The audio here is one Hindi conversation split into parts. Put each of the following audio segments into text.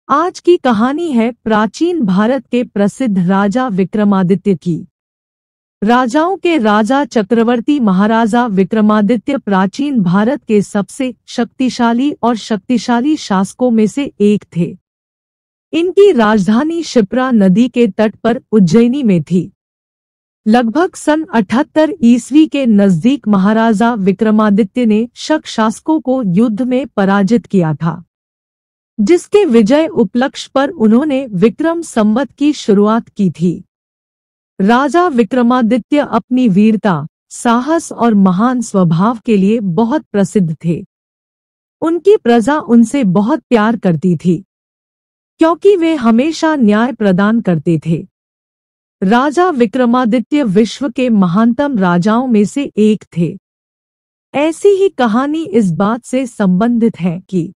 आज की कहानी है प्राचीन भारत के प्रसिद्ध राजा विक्रमादित्य की। राजाओं के राजा चक्रवर्ती महाराजा विक्रमादित्य प्राचीन भारत के सबसे शक्तिशाली और शक्तिशाली शासकों में से एक थे। इनकी राजधानी शिप्रा नदी के तट पर उज्जैनी में थी। लगभग सन 78 ईस्वी के नजदीक महाराजा विक्रमादित्य ने शक शासकों को युद्ध में पराजित किया था, जिसके विजय उपलक्ष्य पर उन्होंने विक्रम संवत की शुरुआत की थी। राजा विक्रमादित्य अपनी वीरता, साहस और महान स्वभाव के लिए बहुत प्रसिद्ध थे। उनकी प्रजा उनसे बहुत प्यार करती थी, क्योंकि वे हमेशा न्याय प्रदान करते थे। राजा विक्रमादित्य विश्व के महानतम राजाओं में से एक थे। ऐसी ही कहानी इस बात से संबंधित है कि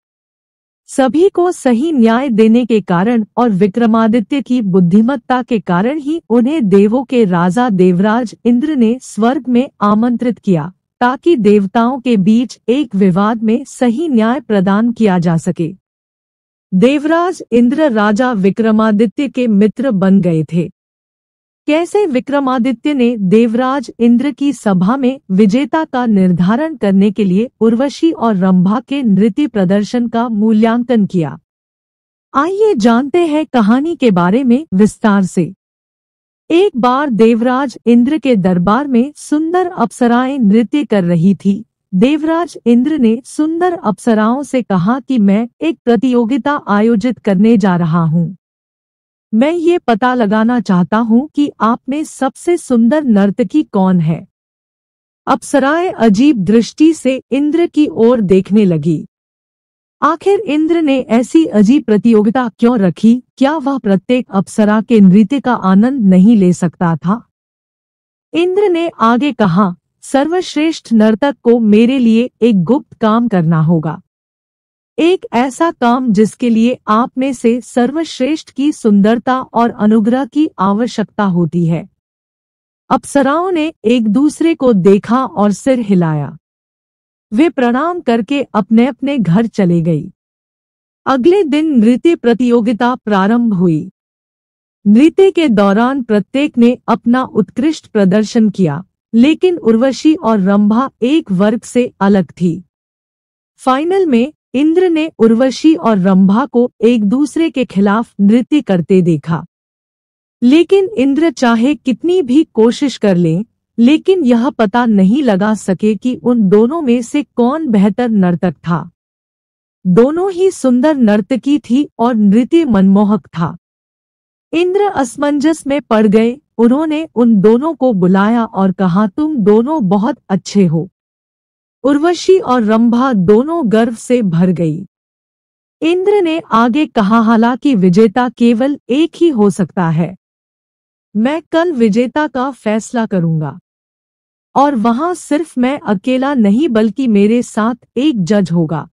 सभी को सही न्याय देने के कारण और विक्रमादित्य की बुद्धिमत्ता के कारण ही उन्हें देवों के राजा देवराज इंद्र ने स्वर्ग में आमंत्रित किया, ताकि देवताओं के बीच एक विवाद में सही न्याय प्रदान किया जा सके। देवराज इंद्र राजा विक्रमादित्य के मित्र बन गए थे। कैसे विक्रमादित्य ने देवराज इंद्र की सभा में विजेता का निर्धारण करने के लिए उर्वशी और रंभा के नृत्य प्रदर्शन का मूल्यांकन किया। आइए जानते हैं कहानी के बारे में विस्तार से। एक बार देवराज इंद्र के दरबार में सुंदर अप्सराएं नृत्य कर रही थी। देवराज इंद्र ने सुंदर अप्सराओं से कहा कि मैं एक प्रतियोगिता आयोजित करने जा रहा हूँ। मैं ये पता लगाना चाहता हूँ कि आप में सबसे सुंदर नर्तकी कौन है। अप्सराएं अजीब दृष्टि से इंद्र की ओर देखने लगी। आखिर इंद्र ने ऐसी अजीब प्रतियोगिता क्यों रखी? क्या वह प्रत्येक अप्सरा के नृत्य का आनंद नहीं ले सकता था? इंद्र ने आगे कहा, सर्वश्रेष्ठ नर्तक को मेरे लिए एक गुप्त काम करना होगा। एक ऐसा काम जिसके लिए आप में से सर्वश्रेष्ठ की सुंदरता और अनुग्रह की आवश्यकता होती है। अप्सराओं ने एक दूसरे को देखा और सिर हिलाया। वे प्रणाम करके अपने अपने घर चले गई। अगले दिन नृत्य प्रतियोगिता प्रारंभ हुई। नृत्य के दौरान प्रत्येक ने अपना उत्कृष्ट प्रदर्शन किया, लेकिन उर्वशी और रंभा एक वर्ग से अलग थी। फाइनल में इंद्र ने उर्वशी और रंभा को एक दूसरे के खिलाफ नृत्य करते देखा, लेकिन इंद्र चाहे कितनी भी कोशिश कर लें, लेकिन यह पता नहीं लगा सके कि उन दोनों में से कौन बेहतर नर्तक था। दोनों ही सुंदर नर्तकी थी और नृत्य मनमोहक था। इंद्र असमंजस में पड़ गए। उन्होंने उन दोनों को बुलाया और कहा, तुम दोनों बहुत अच्छे हो। उर्वशी और रंभा दोनों गर्व से भर गई। इंद्र ने आगे कहा, हालांकि विजेता केवल एक ही हो सकता है। मैं कल विजेता का फैसला करूंगा, और वहां सिर्फ मैं अकेला नहीं बल्कि मेरे साथ एक जज होगा।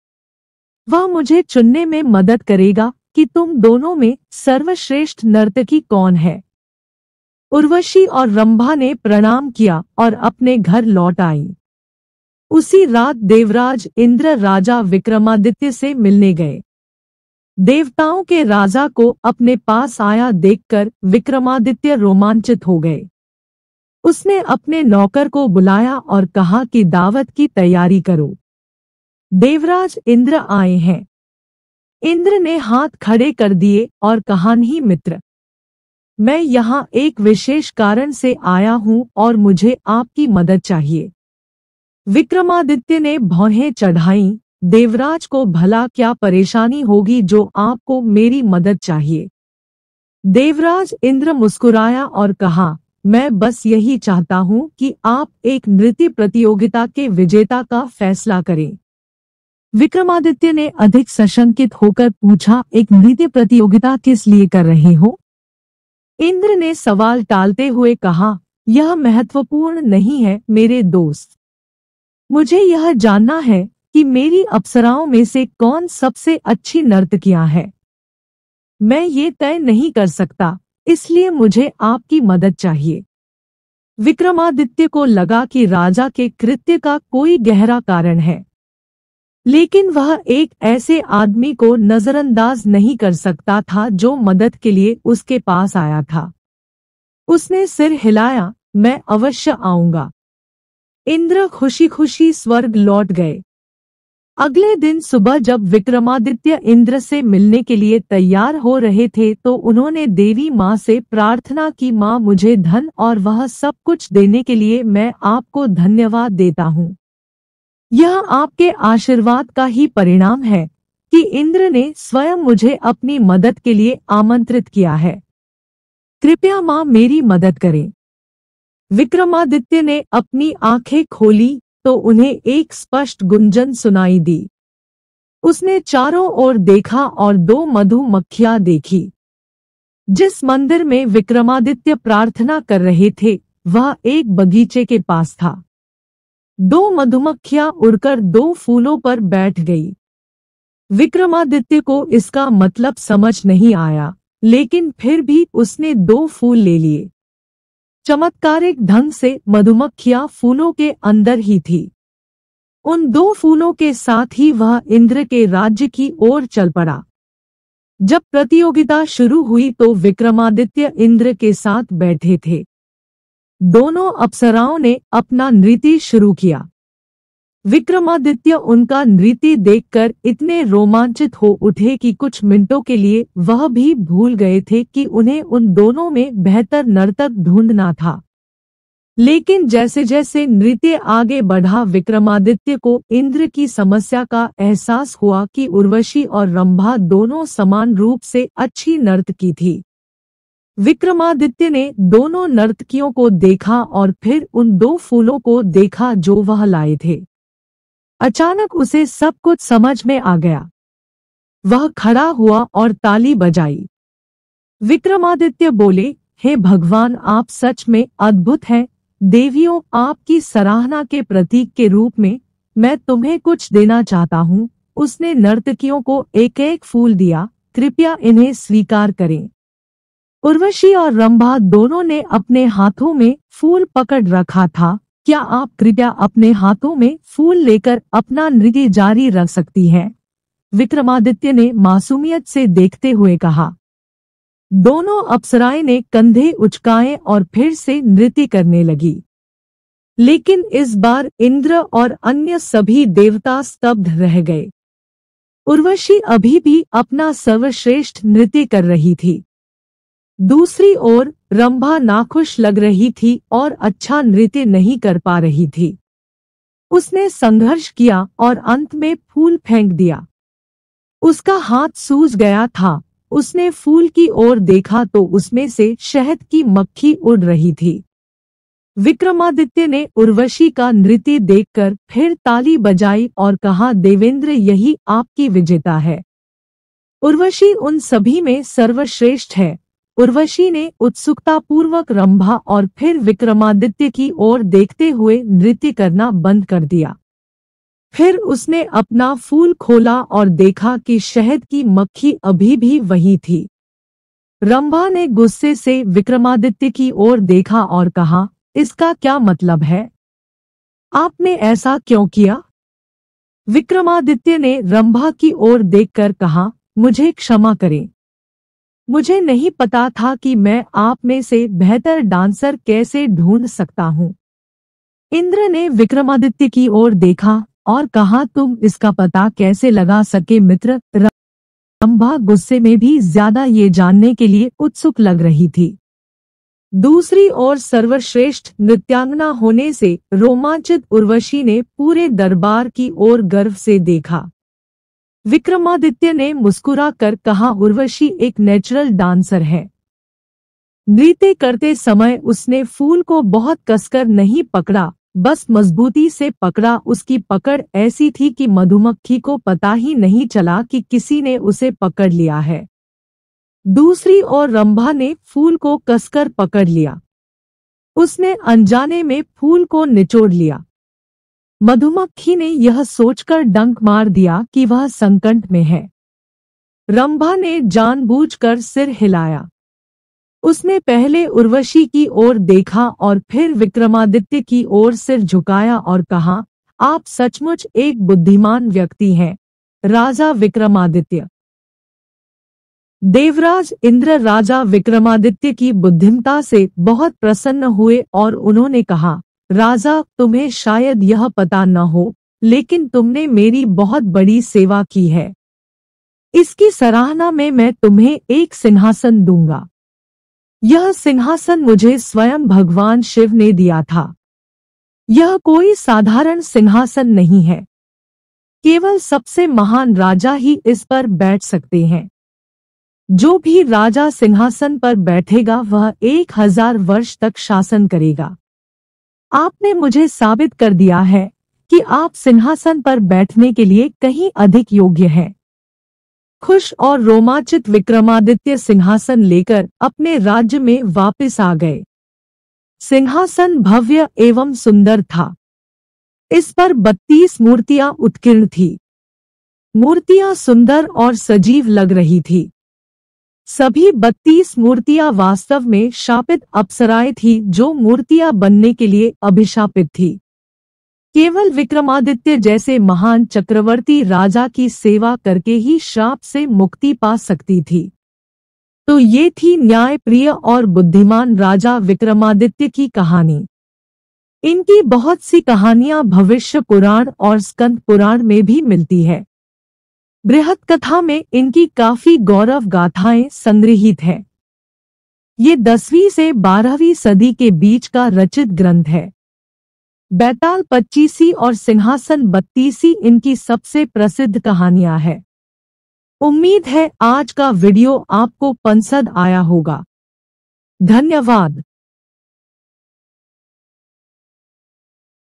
वह मुझे चुनने में मदद करेगा कि तुम दोनों में सर्वश्रेष्ठ नर्तकी कौन है। उर्वशी और रंभा ने प्रणाम किया और अपने घर लौट आई। उसी रात देवराज इंद्र राजा विक्रमादित्य से मिलने गए। देवताओं के राजा को अपने पास आया देखकर विक्रमादित्य रोमांचित हो गए। उसने अपने नौकर को बुलाया और कहा कि दावत की तैयारी करो, देवराज इंद्र आए हैं। इंद्र ने हाथ खड़े कर दिए और कहा, नहीं मित्र, मैं यहाँ एक विशेष कारण से आया हूँ और मुझे आपकी मदद चाहिए। विक्रमादित्य ने भौहें चढ़ाईं, देवराज को भला क्या परेशानी होगी जो आपको मेरी मदद चाहिए। देवराज इंद्र मुस्कुराया और कहा, मैं बस यही चाहता हूँ कि आप एक नृत्य प्रतियोगिता के विजेता का फैसला करें। विक्रमादित्य ने अधिक सशंकित होकर पूछा, एक नृत्य प्रतियोगिता किस लिए कर रहे हो? इंद्र ने सवाल टालते हुए कहा, यह महत्वपूर्ण नहीं है मेरे दोस्त। मुझे यह जानना है कि मेरी अप्सराओं में से कौन सबसे अच्छी नर्तकियां है। मैं ये तय नहीं कर सकता, इसलिए मुझे आपकी मदद चाहिए। विक्रमादित्य को लगा कि राजा के कृत्य का कोई गहरा कारण है। लेकिन वह एक ऐसे आदमी को नजरअंदाज नहीं कर सकता था जो मदद के लिए उसके पास आया था। उसने सिर हिलाया, मैं अवश्य आऊंगा। इंद्र खुशी खुशी स्वर्ग लौट गए। अगले दिन सुबह जब विक्रमादित्य इंद्र से मिलने के लिए तैयार हो रहे थे तो उन्होंने देवी माँ से प्रार्थना की, माँ मुझे धन और वह सब कुछ देने के लिए मैं आपको धन्यवाद देता हूँ। यह आपके आशीर्वाद का ही परिणाम है कि इंद्र ने स्वयं मुझे अपनी मदद के लिए आमंत्रित किया है। कृपया माँ मेरी मदद करें। विक्रमादित्य ने अपनी आंखें खोली तो उन्हें एक स्पष्ट गुंजन सुनाई दी। उसने चारों ओर देखा और 2 मधुमक्खियां देखी। जिस मंदिर में विक्रमादित्य प्रार्थना कर रहे थे वह एक बगीचे के पास था। 2 मधुमक्खियां उड़कर 2 फूलों पर बैठ गई। विक्रमादित्य को इसका मतलब समझ नहीं आया, लेकिन फिर भी उसने 2 फूल ले लिए। चमत्कारिक ढंग से मधुमक्खियां फूलों के अंदर ही थी। उन 2 फूलों के साथ ही वह इंद्र के राज्य की ओर चल पड़ा। जब प्रतियोगिता शुरू हुई तो विक्रमादित्य इंद्र के साथ बैठे थे। दोनों अप्सराओं ने अपना नृत्य शुरू किया। विक्रमादित्य उनका नृत्य देखकर इतने रोमांचित हो उठे कि कुछ मिनटों के लिए वह भी भूल गए थे कि उन्हें उन दोनों में बेहतर नर्तक ढूंढना था। लेकिन जैसे जैसे नृत्य आगे बढ़ा विक्रमादित्य को इंद्र की समस्या का एहसास हुआ कि उर्वशी और रंभा दोनों समान रूप से अच्छी नर्तकी थी। विक्रमादित्य ने दोनों नर्तकियों को देखा और फिर उन 2 फूलों को देखा जो वह लाए थे। अचानक उसे सब कुछ समझ में आ गया। वह खड़ा हुआ और ताली बजाई। विक्रमादित्य बोले, हे भगवान आप सच में अद्भुत हैं। देवियों आपकी सराहना के प्रतीक के रूप में मैं तुम्हें कुछ देना चाहता हूँ। उसने नर्तकियों को एक एक फूल दिया, कृपया इन्हें स्वीकार करें। उर्वशी और रंभा दोनों ने अपने हाथों में फूल पकड़ रखा था। क्या आप कृपया अपने हाथों में फूल लेकर अपना नृत्य जारी रख सकती हैं? विक्रमादित्य ने मासूमियत से देखते हुए कहा। दोनों अप्सराएं ने कंधे उचकाए और फिर से नृत्य करने लगी। लेकिन इस बार इंद्र और अन्य सभी देवता स्तब्ध रह गए। उर्वशी अभी भी अपना सर्वश्रेष्ठ नृत्य कर रही थी। दूसरी ओर रंभा नाखुश लग रही थी और अच्छा नृत्य नहीं कर पा रही थी। उसने संघर्ष किया और अंत में फूल फेंक दिया। उसका हाथ सूज गया था। उसने फूल की ओर देखा तो उसमें से शहद की मक्खी उड़ रही थी। विक्रमादित्य ने उर्वशी का नृत्य देखकर फिर ताली बजाई और कहा, देवेंद्र यही आपकी विजेता है। उर्वशी उन सभी में सर्वश्रेष्ठ है। उर्वशी ने उत्सुकतापूर्वक रंभा और फिर विक्रमादित्य की ओर देखते हुए नृत्य करना बंद कर दिया। फिर उसने अपना फूल खोला और देखा कि शहद की मक्खी अभी भी वही थी। रंभा ने गुस्से से विक्रमादित्य की ओर देखा और कहा, इसका क्या मतलब है? आपने ऐसा क्यों किया? विक्रमादित्य ने रंभा की ओर देखकर कहा, मुझे क्षमा करें। मुझे नहीं पता था कि मैं आप में से बेहतर डांसर कैसे ढूंढ सकता हूँ। इंद्र ने विक्रमादित्य की ओर देखा और कहा, तुम इसका पता कैसे लगा सके मित्र? रंभा गुस्से में भी ज्यादा ये जानने के लिए उत्सुक लग रही थी। दूसरी ओर सर्वश्रेष्ठ नृत्यांगना होने से रोमांचित उर्वशी ने पूरे दरबार की ओर गर्व से देखा। विक्रमादित्य ने मुस्कुरा कर कहा, उर्वशी एक नेचुरल डांसर है। नृत्य करते समय उसने फूल को बहुत कसकर नहीं पकड़ा, बस मजबूती से पकड़ा। उसकी पकड़ ऐसी थी कि मधुमक्खी को पता ही नहीं चला कि किसी ने उसे पकड़ लिया है। दूसरी ओर रंभा ने फूल को कसकर पकड़ लिया। उसने अनजाने में फूल को निचोड़ लिया। मधुमक्खी ने यह सोचकर डंक मार दिया कि वह संकट में है। रंभा ने जानबूझकर सिर हिलाया। उसने पहले उर्वशी की ओर देखा और फिर विक्रमादित्य की ओर सिर झुकाया और कहा, आप सचमुच एक बुद्धिमान व्यक्ति हैं। राजा विक्रमादित्य। देवराज इंद्र राजा विक्रमादित्य की बुद्धिमता से बहुत प्रसन्न हुए और उन्होंने कहा, राजा, तुम्हें शायद यह पता न हो, लेकिन तुमने मेरी बहुत बड़ी सेवा की है। इसकी सराहना में मैं तुम्हें एक सिंहासन दूंगा। यह सिंहासन मुझे स्वयं भगवान शिव ने दिया था। यह कोई साधारण सिंहासन नहीं है। केवल सबसे महान राजा ही इस पर बैठ सकते हैं। जो भी राजा सिंहासन पर बैठेगा वह 1000 वर्ष तक शासन करेगा। आपने मुझे साबित कर दिया है कि आप सिंहासन पर बैठने के लिए कहीं अधिक योग्य हैं। खुश और रोमांचित विक्रमादित्य सिंहासन लेकर अपने राज्य में वापस आ गए। सिंहासन भव्य एवं सुंदर था। इस पर 32 मूर्तियां उत्कीर्ण थी। मूर्तियां सुंदर और सजीव लग रही थी। सभी 32 मूर्तियां वास्तव में शापित अप्सराएं थी, जो मूर्तियां बनने के लिए अभिशापित थी। केवल विक्रमादित्य जैसे महान चक्रवर्ती राजा की सेवा करके ही श्राप से मुक्ति पा सकती थी। तो ये थी न्यायप्रिय और बुद्धिमान राजा विक्रमादित्य की कहानी। इनकी बहुत सी कहानियां भविष्य पुराण और स्कंद पुराण में भी मिलती है। बृहत कथा में इनकी काफी गौरव गाथाएं संग्रहित है। ये 10वीं से 12वीं सदी के बीच का रचित ग्रंथ है। बैताल 25 और सिंहासन 32 इनकी सबसे प्रसिद्ध कहानियां हैं। उम्मीद है आज का वीडियो आपको पसंद आया होगा। धन्यवाद।